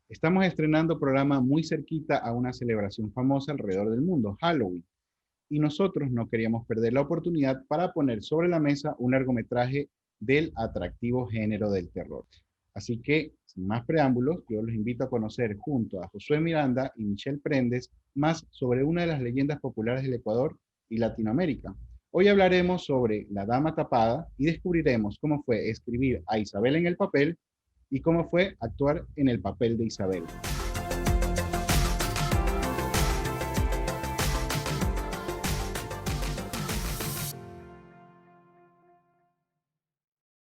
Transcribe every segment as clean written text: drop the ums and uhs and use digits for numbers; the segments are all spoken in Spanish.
Estamos estrenando programa muy cerquita a una celebración famosa alrededor del mundo, Halloween, y nosotros no queríamos perder la oportunidad para poner sobre la mesa un largometraje del atractivo género del terror. Así que, sin más preámbulos, yo los invito a conocer junto a Josué Miranda y Michelle Prendes más sobre una de las leyendas populares del Ecuador y Latinoamérica. Hoy hablaremos sobre La Dama Tapada y descubriremos cómo fue escribir a Isabel en el papel y cómo fue actuar en el papel de Isabel.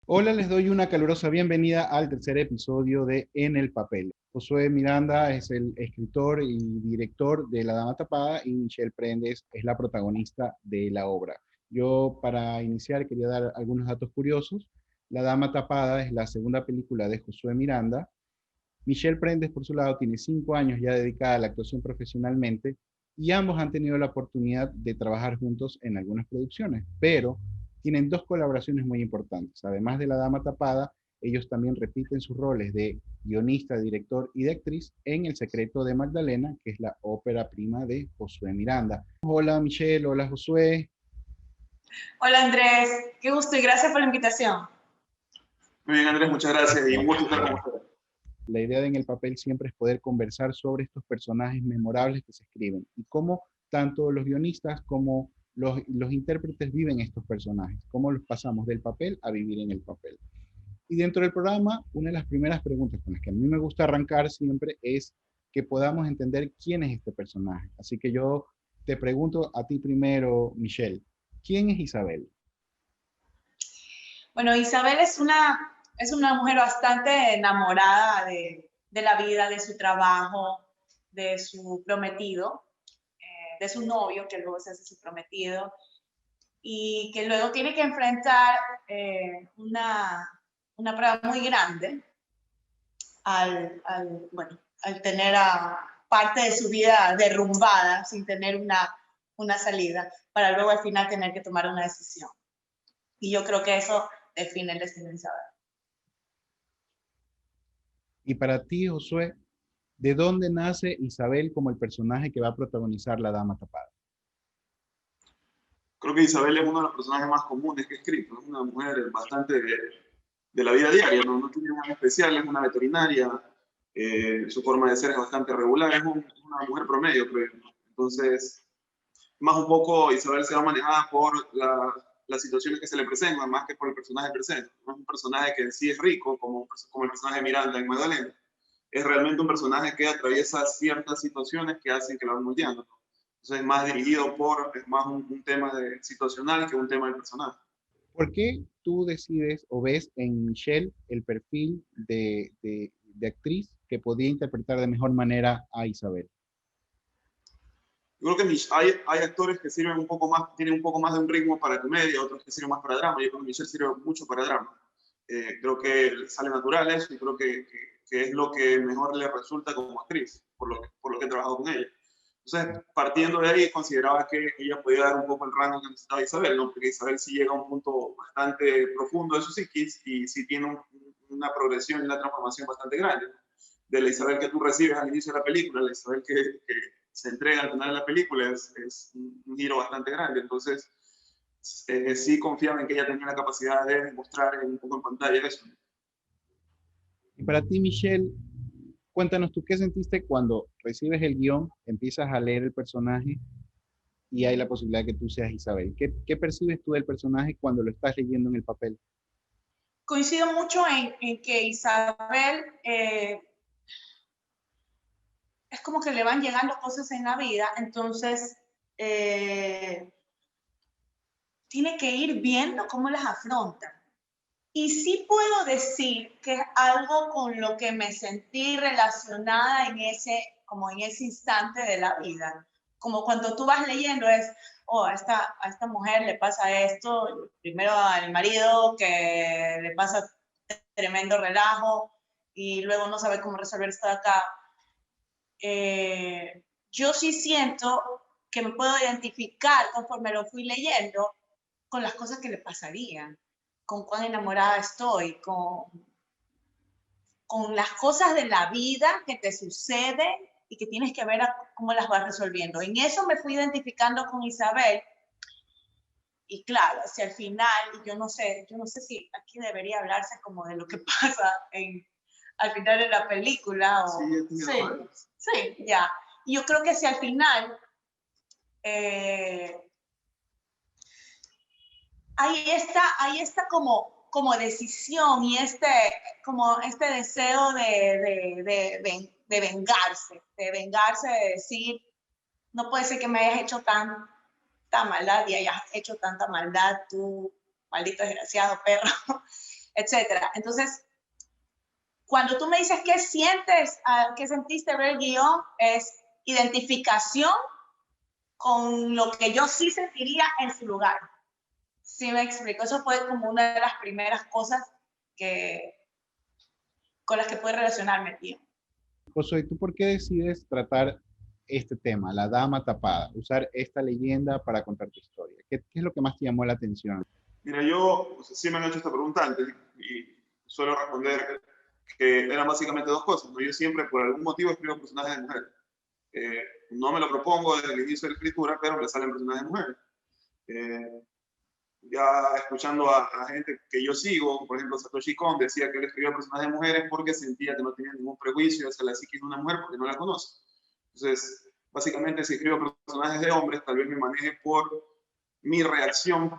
Hola, les doy una calurosa bienvenida al tercer episodio de En el Papel. Josué Miranda es el escritor y director de La Dama Tapada y Michelle Prendes es la protagonista de la obra. Yo, para iniciar, quería dar algunos datos curiosos. La Dama Tapada es la segunda película de Josué Miranda. Michelle Prendes, por su lado, tiene 5 años ya dedicada a la actuación profesionalmente y ambos han tenido la oportunidad de trabajar juntos en algunas producciones, pero tienen dos colaboraciones muy importantes. Además de La Dama Tapada, ellos también repiten sus roles de guionista, director y de actriz en El Secreto de Magdalena, que es la ópera prima de Josué Miranda. Hola Michelle, hola Josué. Hola Andrés, qué gusto y gracias por la invitación. Muy bien, Andrés, muchas gracias y un gusto estar con ustedes. La idea de En el Papel siempre es poder conversar sobre estos personajes memorables que se escriben y cómo tanto los guionistas como los intérpretes viven estos personajes, cómo los pasamos del papel a vivir en el papel. Y dentro del programa, una de las primeras preguntas con las que a mí me gusta arrancar siempre es que podamos entender quién es este personaje. Así que yo te pregunto a ti primero, Michelle, ¿quién es Isabel? Bueno, Isabel es una mujer bastante enamorada de la vida, de su trabajo, de su prometido, de su novio, que luego se hace su prometido, y que luego tiene que enfrentar una prueba muy grande al tener a parte de su vida derrumbada sin tener una salida, para luego al final tener que tomar una decisión. Y yo creo que eso define el destino de Isabel. Y para ti, Josué, ¿de dónde nace Isabel como el personaje que va a protagonizar La Dama Tapada? Creo que Isabel es uno de los personajes más comunes que he escrito. Es una mujer bastante de la vida diaria, no tiene nada especial, es una veterinaria, su forma de ser es bastante regular, es una mujer promedio, creo. Entonces, más un poco Isabel se va manejada por las situaciones que se le presentan, más que por el personaje presente. No es un personaje que en sí es rico, como el personaje de Miranda en Magdalena. Es realmente un personaje que atraviesa ciertas situaciones que hacen que la van moldeando. Entonces es más dirigido es más un tema situacional que un tema del personaje. ¿Por qué tú decides o ves en Michelle el perfil de actriz que podía interpretar de mejor manera a Isabel? Yo creo que hay actores que sirven un poco más, tienen un poco más de un ritmo para comedia, otros que sirven más para drama. Yo creo que Michelle sirve mucho para drama. Creo que sale natural eso y creo que es lo que mejor le resulta como actriz, por lo que he trabajado con ella. Entonces, partiendo de ahí, consideraba que ella podía dar un poco el rango que necesitaba Isabel, ¿no? Porque Isabel sí llega a un punto bastante profundo de su psiquis y sí tiene una progresión y una transformación bastante grande. De la Isabel que tú recibes al inicio de la película, la Isabel que se entrega al final de la película es un giro bastante grande. Entonces, sí confiaba en que ella tenía la capacidad de mostrar un poco en pantalla eso. Y para ti, Michelle, cuéntanos tú qué sentiste cuando recibes el guión, empiezas a leer el personaje y hay la posibilidad de que tú seas Isabel. ¿Qué percibes tú del personaje cuando lo estás leyendo en el papel? Coincido mucho en que Isabel es como que le van llegando cosas en la vida, entonces tiene que ir viendo cómo las afronta. Y sí puedo decir que es algo con lo que me sentí relacionada como en ese instante de la vida. Como cuando tú vas leyendo es, oh, a esta mujer le pasa esto, primero al marido que le pasa tremendo relajo y luego no sabe cómo resolver esto de acá. Yo sí siento que me puedo identificar conforme lo fui leyendo con las cosas que le pasarían, con cuán enamorada estoy, con con las cosas de la vida que te suceden y que tienes que ver cómo las vas resolviendo. En eso me fui identificando con Isabel. Y claro, hacia el final, yo no sé si aquí debería hablarse como de lo que pasa al final de la película. O, sí, ya. Y yo creo que hacia el final ahí está como decisión y este deseo de vengarse, de decir, no puede ser que me hayas hecho tanta maldad y hayas hecho tanta maldad tú, maldito desgraciado perro, etcétera. Entonces, cuando tú me dices qué sientes, qué sentiste ver el guión, es identificación con lo que yo sí sentiría en su lugar. Sí me explico, eso fue como una de las primeras cosas con las que pude relacionarme, tío. Josué, ¿tú por qué decides tratar este tema, la dama tapada, usar esta leyenda para contar tu historia? ¿Qué es lo que más te llamó la atención? Mira, yo sí me han hecho esta pregunta antes y suelo responder que eran básicamente dos cosas, ¿no? Yo siempre, por algún motivo, escribo personajes de mujeres. No me lo propongo desde el inicio de la escritura, pero me salen personajes de mujeres. Ya escuchando a gente que yo sigo, por ejemplo, Satoshi Kon decía que él escribía personajes de mujeres porque sentía que no tenía ningún prejuicio hacia la psique de una mujer porque no la conoce. Entonces, básicamente, si escribo personajes de hombres, tal vez me maneje por mi reacción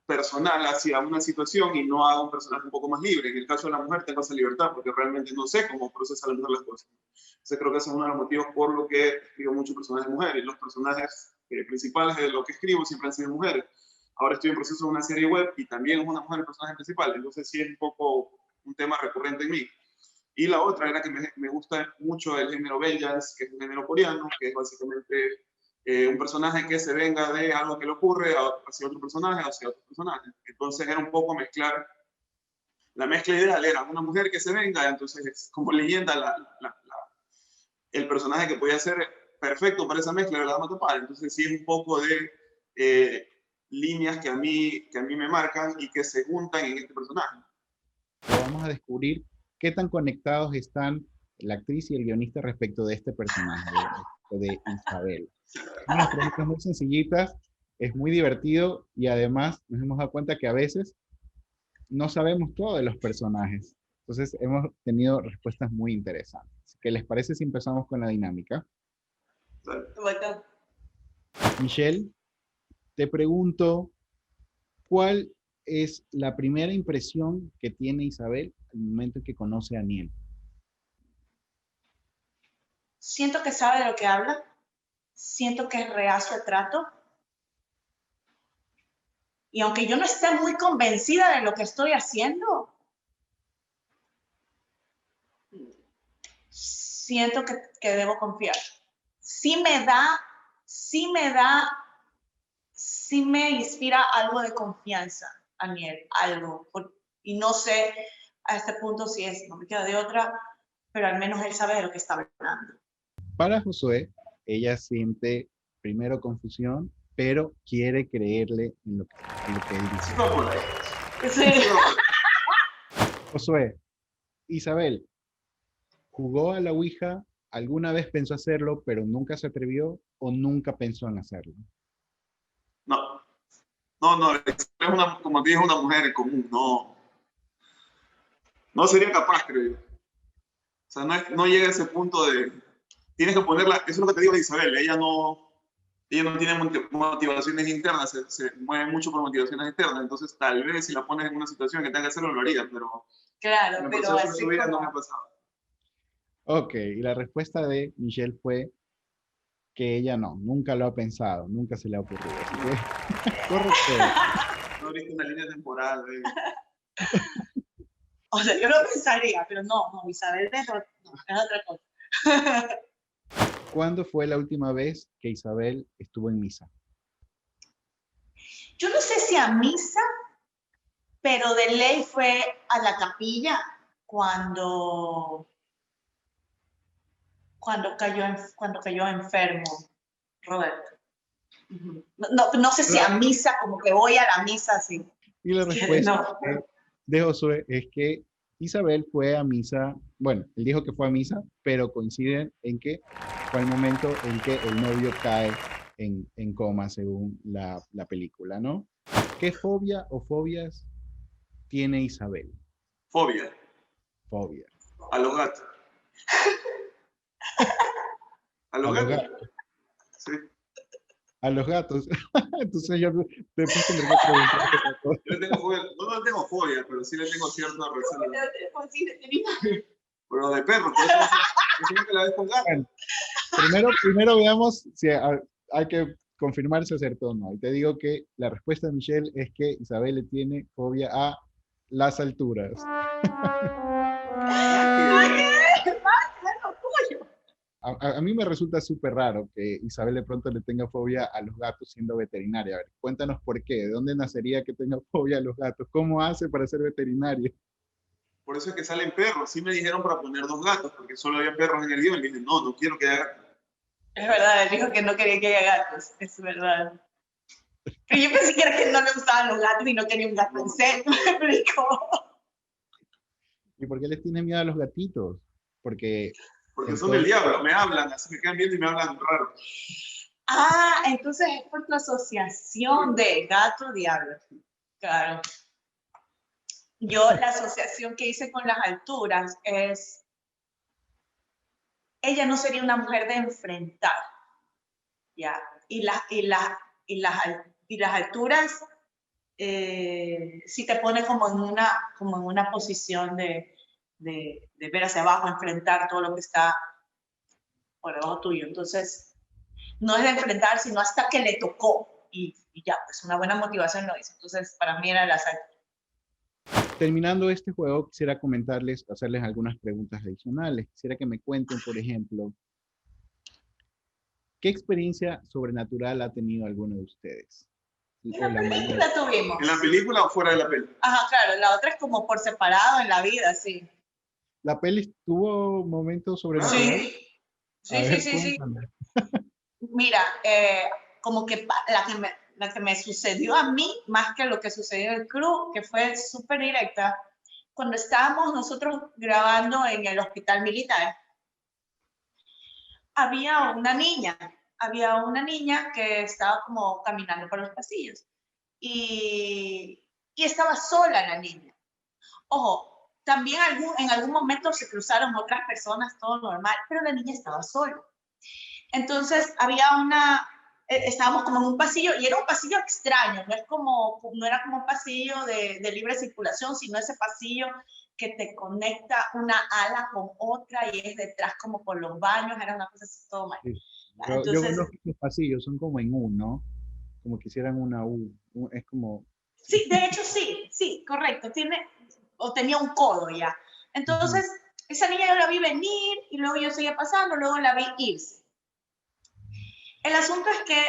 personal hacia una situación y no haga un personaje un poco más libre. En el caso de la mujer tengo esa libertad porque realmente no sé cómo procesa la mujer las cosas. Entonces creo que ese es uno de los motivos por los que escribo muchos personajes de mujeres. Los personajes principales de lo que escribo siempre han sido mujeres. Ahora estoy en proceso de una serie web y también es una mujer el personaje principal. Entonces sí es un poco un tema recurrente en mí. Y la otra era que me gusta mucho el género Vengeance, que es un género coreano, que es básicamente un personaje que se venga de algo que le ocurre hacia otro personaje, hacia otro personaje. Entonces era un poco mezclar, la mezcla ideal era una mujer que se venga, entonces es como leyenda el personaje que podía ser perfecto para esa mezcla de la dama tapada. Entonces sí es un poco de líneas que a mí me marcan y que se juntan en este personaje. Vamos a descubrir qué tan conectados están la actriz y el guionista respecto de este personaje, de Isabel. Unas preguntas muy sencillitas, es muy divertido y además nos hemos dado cuenta que a veces no sabemos todo de los personajes. Entonces hemos tenido respuestas muy interesantes. ¿Qué les parece si empezamos con la dinámica? Bueno. Michelle, te pregunto, ¿cuál es la primera impresión que tiene Isabel al momento en que conoce a Aniel? Siento que sabe de lo que habla. Siento que es reacio al trato. Y aunque yo no esté muy convencida de lo que estoy haciendo, siento que debo confiar. Sí me inspira algo de confianza, Aniel, algo. Y no sé a este punto si no me queda de otra, pero al menos él sabe de lo que está hablando. Para Josué, ella siente primero confusión, pero quiere creerle en lo que él dice. No, por ahí. Sí. Josué, Isabel, ¿jugó a la Ouija? ¿Alguna vez pensó hacerlo, pero nunca se atrevió o nunca pensó en hacerlo? No, es como te dije, una mujer común, no sería capaz, creo yo. O sea, no llega a ese punto de, tienes que ponerla, eso es lo que te digo de Isabel, ella no tiene motivaciones internas, se mueve mucho por motivaciones externas, entonces tal vez si la pones en una situación que tenga que hacerlo, lo haría, pero claro, en el pero proceso de así su vida como... no me ha pasado. Ok, y la respuesta de Michelle fue que ella nunca lo ha pensado, nunca se le ha ocurrido. Así que, correcto. No abriste una línea temporal. O sea, yo lo pensaría, pero no, Isabel es otra cosa. ¿Cuándo fue la última vez que Isabel estuvo en misa? Yo no sé si a misa, pero de ley fue a la capilla cuando cayó enfermo Roberto. No sé si a misa, como que voy a la misa así. Y la respuesta No. de Josué es que Isabel fue a misa, bueno, él dijo que fue a misa, pero coinciden en que fue el momento en que el novio cae en coma, según la película, ¿no? ¿Qué fobia o fobias tiene Isabel? Fobia. Fobia. A los gatos. A A los los gatos. gatos. Sí. A los gatos. Entonces yo después tendré que preguntarte. Yo le tengo fobia, no le tengo fobia, pero sí le tengo cierta recelo. Pero de perro, por eso que la ves con gato. Bueno, primero veamos si hay que confirmar si acertó o no. Y te digo que la respuesta de Michelle es que Isabel le tiene fobia a las alturas. A mí me resulta súper raro que Isabel de pronto le tenga fobia a los gatos siendo veterinaria. A ver, cuéntanos por qué. ¿De dónde nacería que tenga fobia a los gatos? ¿Cómo hace para ser veterinaria? Por eso es que salen perros. Sí me dijeron para poner 2 gatos, porque solo había perros en el guión. Y dije, no, no quiero que haya gatos. Es verdad, él dijo que no quería que haya gatos, es verdad. Pero yo pensé que era que no le gustaban los gatos y no quería un gato en serio, me explicó. ¿Y por qué les tiene miedo a los gatitos? Porque son del diablo, me hablan, así me quedan viendo y me hablan raro. Ah, entonces es por tu asociación de gato-diablo. Claro. Yo la asociación que hice con las alturas es, ella no sería una mujer de enfrentar, ¿ya? Y las alturas sí te pone como en una posición de ver hacia abajo, enfrentar todo lo que está por debajo tuyo. Entonces, no es de enfrentar, sino hasta que le tocó. Y ya, pues una buena motivación lo hizo. Entonces, para mí era la salida. Terminando este juego, quisiera hacerles algunas preguntas adicionales. Quisiera que me cuenten, por ejemplo, ¿qué experiencia sobrenatural ha tenido alguno de ustedes? En la película tuvimos. ¿En la película o fuera de la película? Ajá, claro. La otra es como por separado en la vida, sí. ¿La peli tuvo momentos sobrenaturales? Sí. Mira, como que la que me sucedió a mí, más que lo que sucedió en el crew, que fue súper directa, cuando estábamos nosotros grabando en el hospital militar, había una niña que estaba como caminando por los pasillos y estaba sola la niña. Ojo, también en algún momento se cruzaron otras personas, todo normal, pero la niña estaba sola. Entonces estábamos como en un pasillo, y era un pasillo extraño, no era como un pasillo de libre circulación, sino ese pasillo que te conecta una ala con otra y es detrás como por los baños, era una cosa así todo mal. Sí. Entonces, yo conozco los pasillos, son como en U, ¿no? Como que hicieran una U, es como... Sí, de hecho sí, correcto, tenía un codo ya. Entonces, esa niña yo la vi venir y luego yo seguía pasando, luego la vi irse. El asunto es que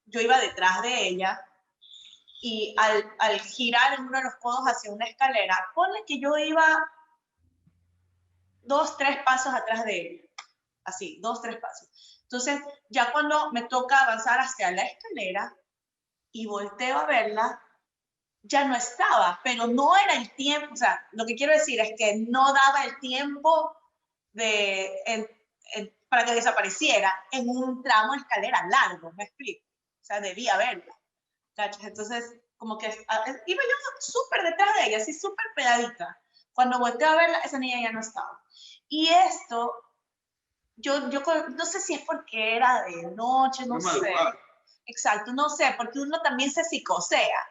yo iba detrás de ella y al girar en uno de los codos hacia una escalera, ponle que yo iba 2, 3 pasos atrás de ella. Así, 2, 3 pasos. Entonces, ya cuando me toca avanzar hacia la escalera y volteo a verla, ya no estaba, pero no era el tiempo, o sea, lo que quiero decir es que no daba el tiempo para que desapareciera en un tramo de escalera largo, me explico. O sea, debía verla. ¿Cachas? Entonces, como que iba yo súper detrás de ella, así súper pegadita. Cuando volteé a verla, esa niña ya no estaba. Y esto, yo no sé si es porque era de noche, no sé. Exacto, no sé, porque uno también se psicosea.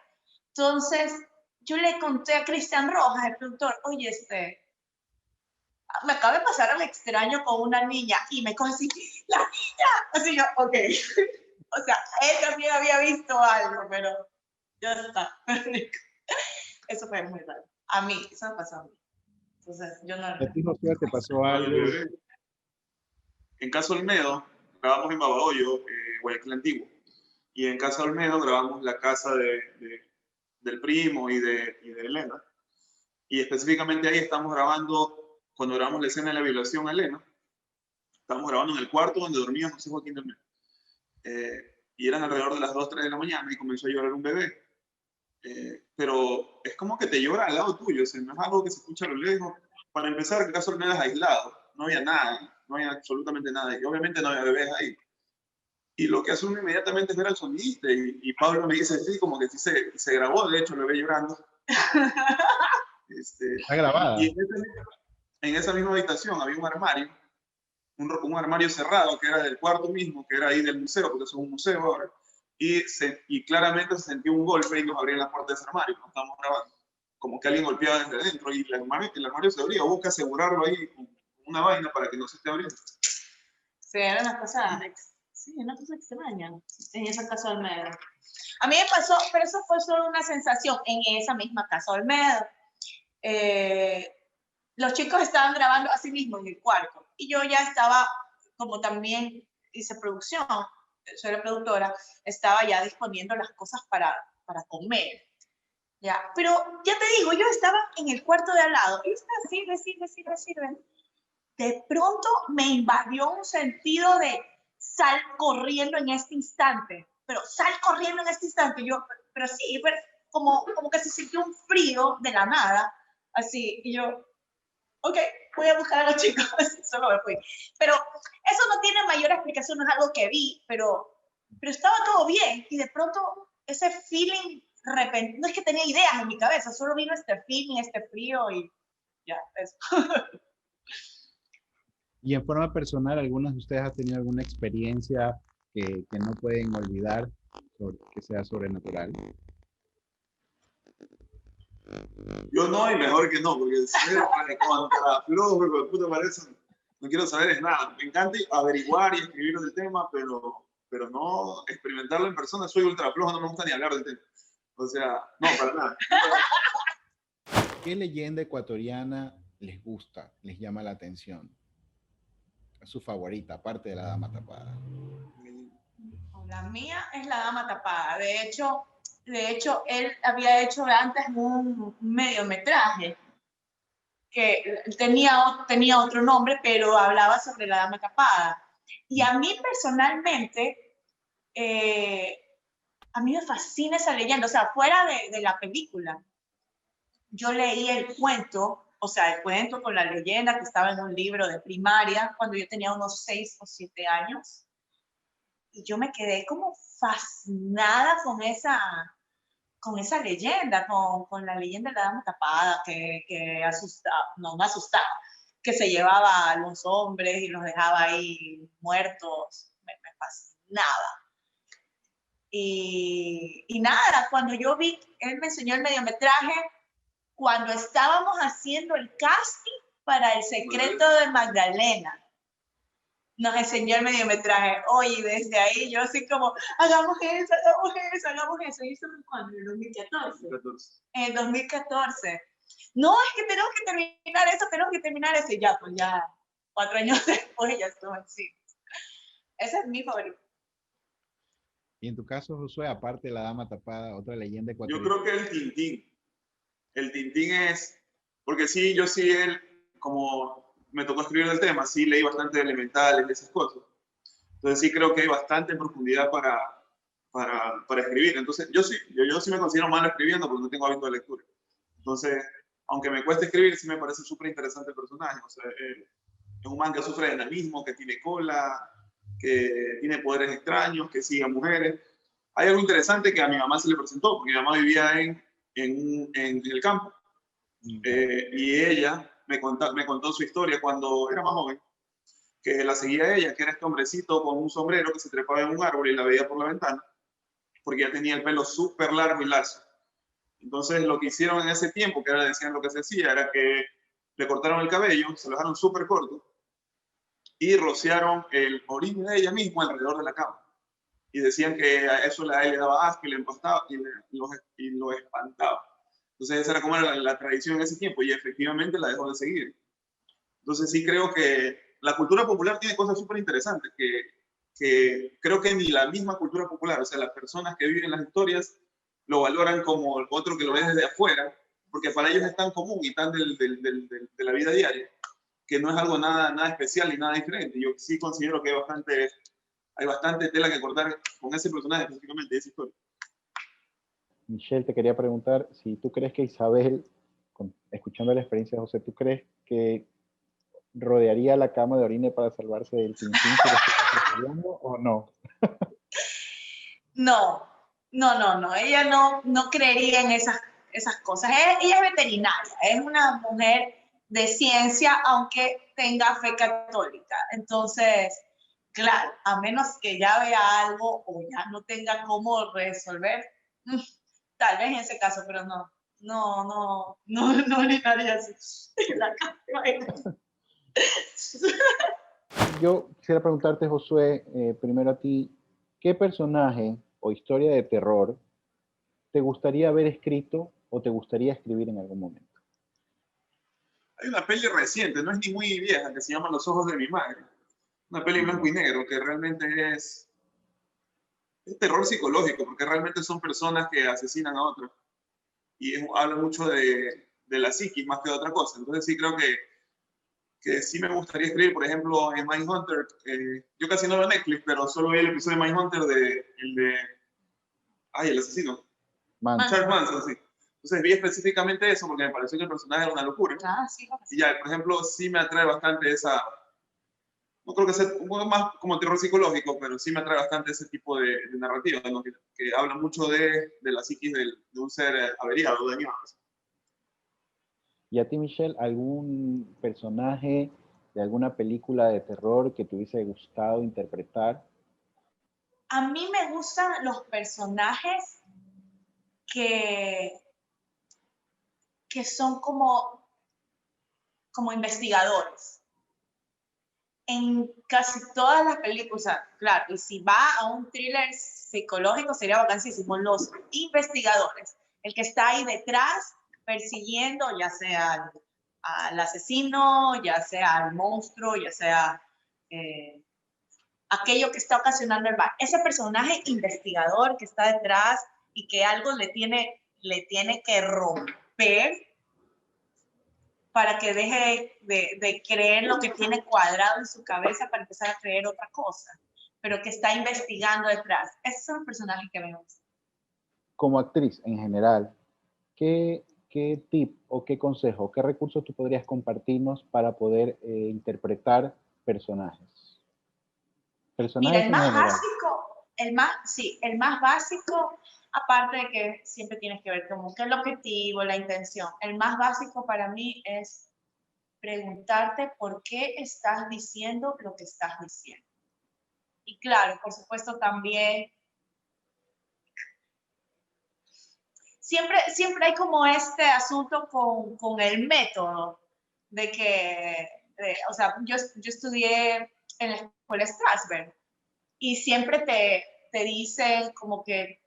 Entonces, yo le conté a Cristian Rojas, el productor, oye, me acaba de pasar algo extraño con una niña, y me coge así, ¡la niña! Así yo, ok. O sea, él también había visto algo, pero ya está. Eso fue muy raro. A mí, eso me pasó a mí. Entonces, yo no... ¿A ti, José, te pasó algo? En Casa Olmedo, grabamos en Babahoyo, Guayaquil Antiguo. Y en Casa Olmedo grabamos la casa del primo y de Elena. Y específicamente ahí estamos grabando, cuando grabamos la escena de la violación a Elena, estábamos grabando en el cuarto donde dormía José Joaquín del Medio. Y eran alrededor de las 2, 3 de la mañana y comenzó a llorar un bebé. pero es como que te llora al lado tuyo, o sea, no es algo que se escucha a lo lejos. Para empezar, el caso Olmedo es aislado, no había nada, no había absolutamente nada, y obviamente no había bebés ahí. Y lo que hace uno inmediatamente es ver al sonidista, y Pablo me dice, sí, como que sí se grabó, de hecho, lo ve llorando. Está grabada. Y en esa misma habitación había un armario, un armario cerrado que era del cuarto mismo, que era ahí del museo, porque eso es un museo ahora, y claramente se sentía un golpe y nos abrían las puertas de ese armario, no estábamos grabando, como que alguien golpeaba desde dentro, y el armario se abría, busca asegurarlo ahí con una vaina para que no se esté abriendo. Sí, era una cosa, sí, una cosa extraña en esa casa Olmedo. A mí me pasó, pero eso fue solo una sensación en esa misma casa Olmedo. Los chicos estaban grabando así mismo en el cuarto y yo ya estaba, como también hice producción, soy la productora, estaba ya disponiendo las cosas para comer. Ya, pero ya te digo, yo estaba en el cuarto de al lado y estaba, sirve. De pronto me invadió un sentido de sal corriendo en este instante, pero sal corriendo en este instante. Yo, pero sí, pero como que se sintió un frío de la nada, así, y yo, ok, voy a buscar a los chicos, solo me fui. Pero eso no tiene mayor explicación, no es algo que vi, pero estaba todo bien y de pronto ese feeling repentino, no es que tenía ideas en mi cabeza, solo vino este feeling, este frío y ya, eso. Y en forma personal, ¿algunos de ustedes han tenido alguna experiencia que no pueden olvidar, que sea sobrenatural? Yo no, y mejor que no, porque ser contra flojo, porque puta parece, no quiero saber es nada. Me encanta averiguar y escribir del tema, pero no experimentarlo en persona. Soy ultra flojo, no me gusta ni hablar del tema. O sea, no, para nada. ¿Qué leyenda ecuatoriana les gusta, les llama la atención? Es su favorita, aparte de la Dama Tapada. La mía es la Dama Tapada. De hecho, él había hecho antes un mediometraje que tenía otro nombre, pero hablaba sobre la Dama Tapada. Y a mí personalmente, a mí me fascina esa leyenda, o sea, fuera de la película. Yo leí el cuento, o sea, el cuento con la leyenda que estaba en un libro de primaria cuando yo tenía unos 6 o 7 años. Y yo me quedé como fascinada con esa leyenda, con la leyenda de la Dama Tapada, que asustaba, no me asustaba, que se llevaba a los hombres y los dejaba ahí muertos. Me fascinaba. Y nada, cuando yo vi, él me enseñó el mediometraje, cuando estábamos haciendo el casting para El secreto de Magdalena, nos enseñó el mediometraje. Oye, desde ahí yo así como, hagamos eso. ¿Y eso fue cuándo? ¿En el 2014? En el 2014. No, es que tenemos que terminar eso. Y ya, pues ya, 4 años después ya estuvo así. Ese es mi favorito. Y en tu caso, Josué, aparte de la Dama Tapada, otra leyenda ecuatoriana. Yo creo que el Tintín. El Tintín es, porque sí, yo sí, como me tocó escribir el tema, sí leí bastante de elementales, de esas cosas. Entonces sí creo que hay bastante profundidad para escribir. Entonces yo sí me considero malo escribiendo porque no tengo hábito de lectura. Entonces, aunque me cueste escribir, sí me parece súper interesante el personaje. O sea, es un man que sufre de enanismo, que tiene cola, que tiene poderes extraños, que sigue a mujeres. Hay algo interesante que a mi mamá se le presentó, porque mi mamá vivía en el campo. Y ella me contó su historia cuando era más joven, que la seguía ella, que era este hombrecito con un sombrero que se trepaba en un árbol y la veía por la ventana, porque ya tenía el pelo súper largo y lacio. Entonces lo que hicieron en ese tiempo, que ahora decían lo que se hacía, era que le cortaron el cabello, se lo dejaron súper corto y rociaron el orín de ella misma alrededor de la cama. Y decían que a eso a él le daba asco y le empastaba y lo espantaba. Entonces esa era como era la tradición en ese tiempo y efectivamente la dejó de seguir. Entonces sí creo que la cultura popular tiene cosas súper interesantes que creo que ni la misma cultura popular, o sea, las personas que viven las historias lo valoran como otro que lo ve desde afuera, porque para ellos es tan común y tan de la vida diaria, que no es algo nada especial ni nada diferente. Yo sí considero que hay bastante tela que cortar con ese personaje específicamente, esa historia. Michelle, te quería preguntar si tú crees que Isabel, escuchando la experiencia de José, ¿tú crees que rodearía la cama de orine para salvarse del tintín si lo estuviera persiguiendo o no? No, no. Ella no creería en esas cosas. Ella es veterinaria, es una mujer de ciencia, aunque tenga fe católica. Entonces, claro, a menos que ya vea algo o ya no tenga cómo resolver, tal vez en ese caso, pero no orinaría así en la cama. Yo quisiera preguntarte, Josué, primero a ti, ¿qué personaje o historia de terror te gustaría haber escrito o te gustaría escribir en algún momento? Hay una peli reciente, no es ni muy vieja, que se llama Los ojos de mi madre. Una peli blanco y negro que realmente es terror psicológico, porque realmente son personas que asesinan a otras. Y habla mucho de la psiquis más que de otra cosa. Entonces sí creo que sí me gustaría escribir, por ejemplo, en Mindhunter. Yo casi no veo Netflix, pero solo vi el episodio de Mindhunter el asesino. Manson. Charles Manson, sí. Entonces vi específicamente eso porque me pareció que el personaje era una locura. Sí. Y ya, por ejemplo, sí me atrae bastante esa, no creo que sea un poco más como terror psicológico, pero sí me atrae bastante ese tipo de narrativa, ¿no? que habla mucho de la psiquis de un ser averiado, dañado. ¿Y a ti, Michelle, algún personaje de alguna película de terror que te hubiese gustado interpretar? A mí me gustan los personajes que, que son como investigadores. En casi todas las películas, o sea, claro, y si va a un thriller psicológico sería vacancísimo, los investigadores, el que está ahí detrás persiguiendo ya sea al asesino, ya sea al monstruo, ya sea aquello que está ocasionando el mal. Ese personaje investigador que está detrás y que algo le tiene que romper para que deje de creer lo que tiene cuadrado en su cabeza para empezar a creer otra cosa, pero que está investigando detrás. Esos son los personajes que me gustan. Como actriz en general, ¿qué tip o qué consejo, qué recursos tú podrías compartirnos para poder interpretar personajes? Mira, Personajes el en más general. básico, el más básico, aparte de que siempre tienes que ver como qué es el objetivo, la intención, el más básico para mí es preguntarte por qué estás diciendo lo que estás diciendo. Y claro, por supuesto también, siempre hay como este asunto con el método, de que, o sea, yo estudié en la escuela Strasberg y siempre te dicen como que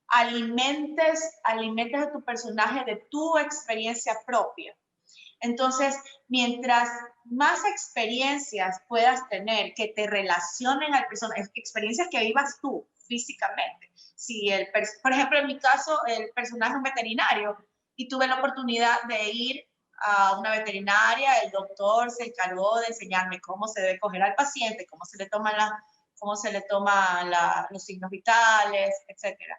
alimentes a tu personaje de tu experiencia propia. Entonces, mientras más experiencias puedas tener que te relacionen al personaje, experiencias que vivas tú físicamente. Si por ejemplo, en mi caso, el personaje es un veterinario y tuve la oportunidad de ir a una veterinaria, el doctor se encargó de enseñarme cómo se debe coger al paciente, cómo se le toman los signos vitales, etcétera.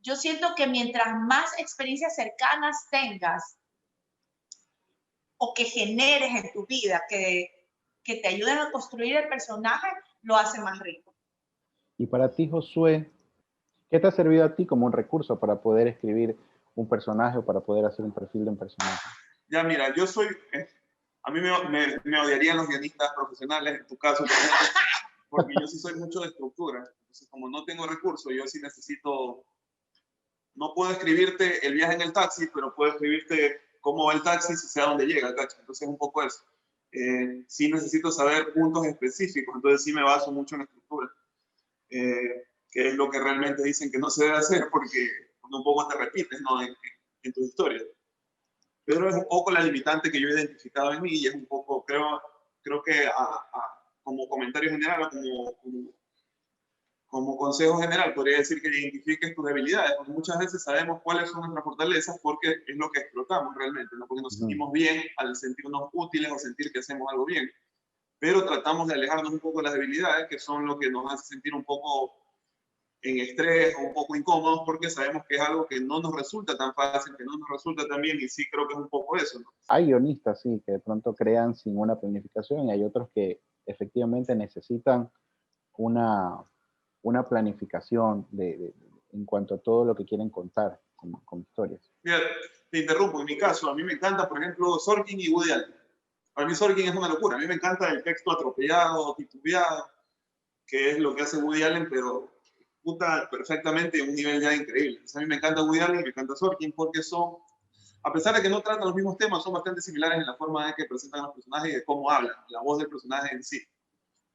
Yo siento que mientras más experiencias cercanas tengas o que generes en tu vida, que te ayuden a construir el personaje, lo hace más rico. Y para ti, Josué, ¿qué te ha servido a ti como un recurso para poder escribir un personaje o para poder hacer un perfil de un personaje? Ya, mira, a mí me odiarían los guionistas profesionales, en tu caso, por ejemplo, porque yo sí soy mucho de estructura. Entonces, como no tengo recursos, yo sí necesito, no puedo escribirte el viaje en el taxi, pero puedo escribirte cómo va el taxi si sé a dónde llega el taxi. Entonces, es un poco eso. Sí necesito saber puntos específicos, entonces sí me baso mucho en la estructura, que es lo que realmente dicen que no se debe hacer porque un poco te repites, ¿no? en tu historia. Pero es un poco la limitante que yo he identificado en mí y es un poco, creo que como comentario general o como consejo general, podría decir que identifiques tus debilidades, porque muchas veces sabemos cuáles son nuestras fortalezas porque es lo que explotamos realmente, ¿no? Porque nos sentimos bien al sentirnos útiles o sentir que hacemos algo bien, pero tratamos de alejarnos un poco de las debilidades, que son lo que nos hace sentir un poco en estrés o un poco incómodos porque sabemos que es algo que no nos resulta tan fácil, que no nos resulta tan bien, y sí creo que es un poco eso, ¿no? Hay guionistas, sí, que de pronto crean sin una planificación y hay otros que efectivamente necesitan una planificación en cuanto a todo lo que quieren contar con historias. Mira, te interrumpo, en mi caso, a mí me encanta, por ejemplo, Sorkin y Woody Allen. Para mí Sorkin es una locura, a mí me encanta el texto atropellado, titubeado, que es lo que hace Woody Allen, pero puta perfectamente a un nivel ya increíble. Entonces, a mí me encanta Woody Allen y me encanta Sorkin porque son, a pesar de que no tratan los mismos temas, son bastante similares en la forma de que presentan a los personajes y de cómo hablan, la voz del personaje en sí.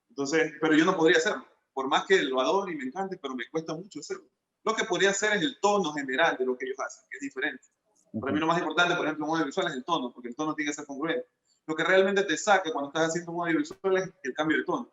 Entonces, pero yo no podría hacerlo, por más que lo adore y me encante, pero me cuesta mucho hacerlo. Lo que podría hacer es el tono general de lo que ellos hacen, que es diferente. Para mí lo más importante, por ejemplo, en un audiovisual es el tono, porque el tono tiene que ser congruente. Lo que realmente te saca cuando estás haciendo un audiovisual es el cambio de tono.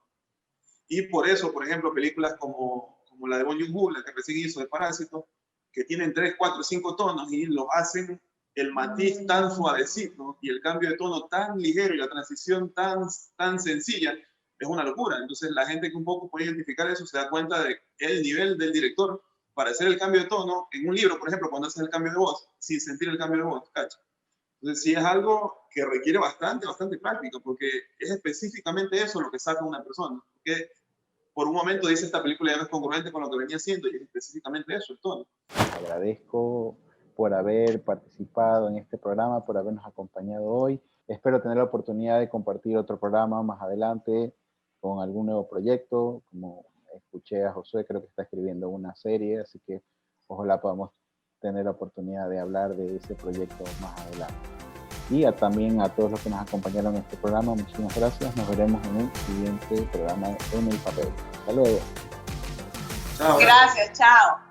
Y por eso, por ejemplo, películas como la de Bong Joon-ho, la que recién hizo de Parásito, que tienen 3, 4, 5 tonos y los hacen el matiz tan suavecito y el cambio de tono tan ligero y la transición tan sencilla, es una locura. Entonces la gente que un poco puede identificar eso se da cuenta de el nivel del director para hacer el cambio de tono en un libro, por ejemplo, cuando haces el cambio de voz, sin sentir el cambio de voz, ¿cacha? Entonces sí es algo que requiere bastante práctica, porque es específicamente eso lo que saca una persona. Porque por un momento dice esta película ya no es congruente con lo que venía haciendo, y es específicamente eso, el tono. Agradezco por haber participado en este programa, por habernos acompañado hoy. Espero tener la oportunidad de compartir otro programa más adelante con algún nuevo proyecto. Como escuché a Josué, creo que está escribiendo una serie, así que ojalá podamos tener la oportunidad de hablar de ese proyecto más adelante. Y también a todos los que nos acompañaron en este programa, muchísimas gracias. Nos veremos en un siguiente programa En el Papel. Hasta luego. Chao. Gracias, chao.